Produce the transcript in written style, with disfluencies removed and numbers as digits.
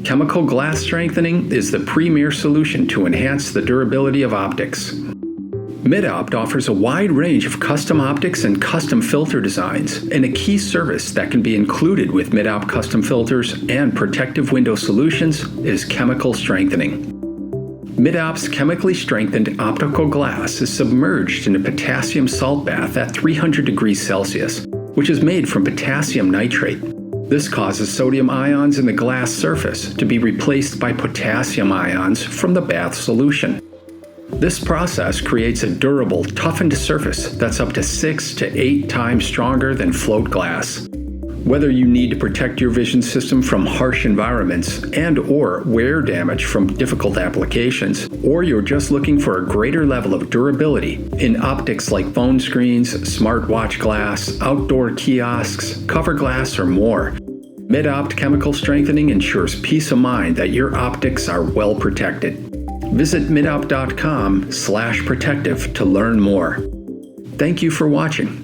Chemical glass strengthening is the premier solution to enhance the durability of optics. MidOpt offers a wide range of custom optics and custom filter designs, and a key service that can be included with MidOpt custom filters and protective window solutions is chemical strengthening. MidOpt's chemically strengthened optical glass is submerged in a potassium salt bath at 300 degrees Celsius, which is made from potassium nitrate. This causes sodium ions in the glass surface to be replaced by potassium ions from the bath solution. This process creates a durable, toughened surface that's up to 6 to 8 times stronger than float glass. Whether you need to protect your vision system from harsh environments and/or wear damage from difficult applications, or you're just looking for a greater level of durability in optics like phone screens, smartwatch glass, outdoor kiosks, cover glass, or more, MidOpt Chemical Strengthening ensures peace of mind that your optics are well protected. Visit midopt.com/protective to learn more. Thank you for watching.